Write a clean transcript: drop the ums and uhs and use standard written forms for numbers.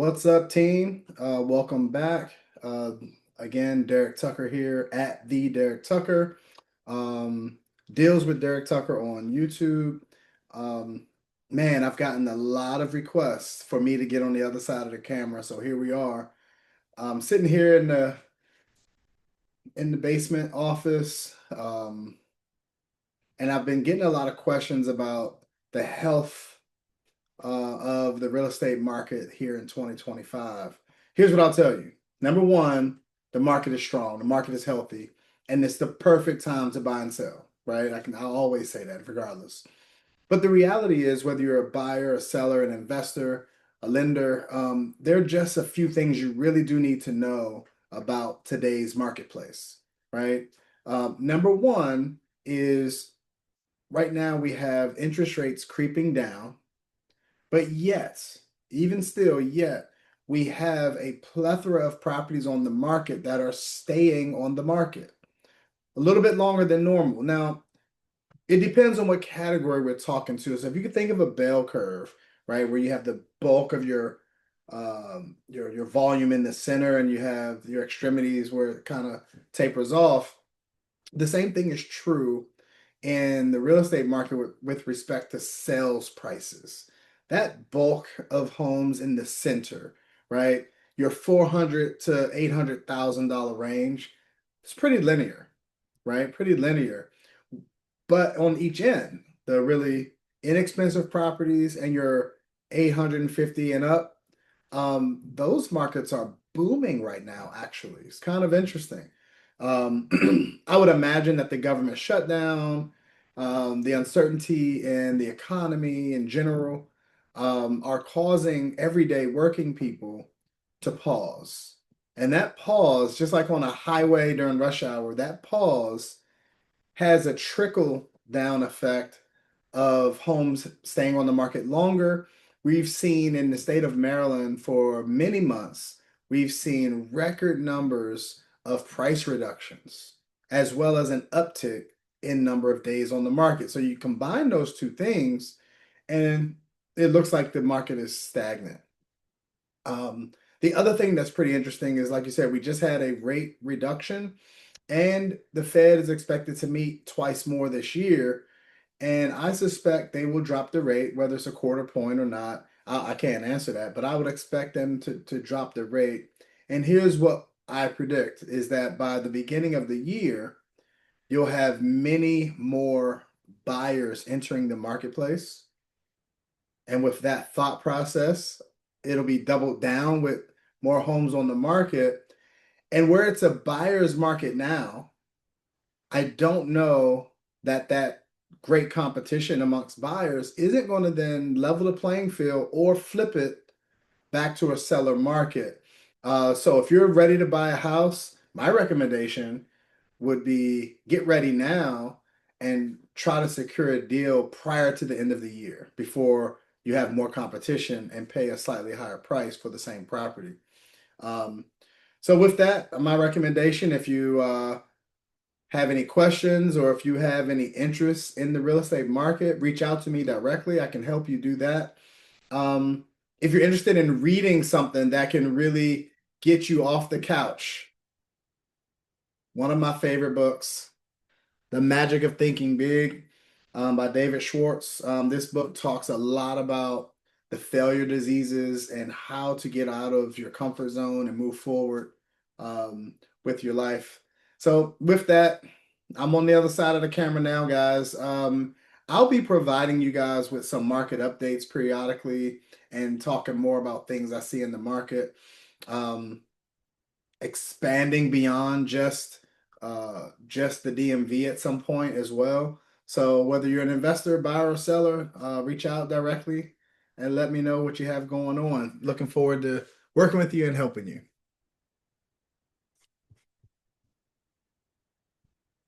What's up, team? Welcome back. Again, Derrick Tucker here at the Derrick Tucker. Um, Deals with Derrick Tucker on YouTube. Um, Man, I've gotten a lot of requests for me to get on the other side of the camera, so here we are. I'm sitting here in the basement office, and I've been getting a lot of questions about the health of the real estate market here in 2025. Here's what I'll tell you. Number one, the market is strong, the market is healthy, and it's the perfect time to buy and sell, right? I'll always say that regardless. But the reality is, whether you're a buyer, a seller, an investor, a lender, there are just a few things you really do need to know about today's marketplace, right? Number one is right now we have interest rates creeping down. But yet, even still, yet, we have a plethora of properties on the market that are staying on the market a little bit longer than normal. Now, it depends on what category we're talking to. So if you could think of a bell curve, right, where you have the bulk of your volume in the center and you have your extremities where it kind of tapers off, the same thing is true in the real estate market with respect to sales prices. That bulk of homes in the center, right? Your 400 to $800,000 range, it's pretty linear, right? Pretty linear. But on each end, the really inexpensive properties and your 850 and up, those markets are booming right now, actually. It's kind of interesting. I would imagine that the government shutdown, the uncertainty in the economy in general, are causing everyday working people to pause. And that pause, just like on a highway during rush hour, that pause has a trickle down effect of homes staying on the market longer. We've seen in the state of Maryland for many months, we've seen record numbers of price reductions, as well as an uptick in number of days on the market. So you combine those two things, and it looks like the market is stagnant. The other thing that's pretty interesting is, like you said, we just had a rate reduction, and the Fed is expected to meet twice more this year. And I suspect they will drop the rate, whether it's a quarter point or not. I can't answer that, but I would expect them to drop the rate. And here's what I predict is that by the beginning of the year, you'll have many more buyers entering the marketplace. And with that thought process, it'll be doubled down with more homes on the market. And where it's a buyer's market now, I don't know that great competition amongst buyers isn't going to then level the playing field or flip it back to a seller market. So if you're ready to buy a house, my recommendation would be get ready now and try to secure a deal prior to the end of the year before you have more competition and pay a slightly higher price for the same property. Um, so with that, my recommendation, if you have any questions or if you have any interest in the real estate market, reach out to me directly. I can help you do that. Um, if you're interested in reading something that can really get you off the couch, one of my favorite books, The Magic of Thinking Big, by David Schwartz. This book talks a lot about the failure diseases and how to get out of your comfort zone and move forward with your life. So, with that, I'm on the other side of the camera now, guys. I'll be providing you guys with some market updates periodically and talking more about things I see in the market. Um, Expanding beyond just the DMV at some point as well. So whether you're an investor, buyer, or seller, reach out directly and let me know what you have going on. Looking forward to working with you and helping you.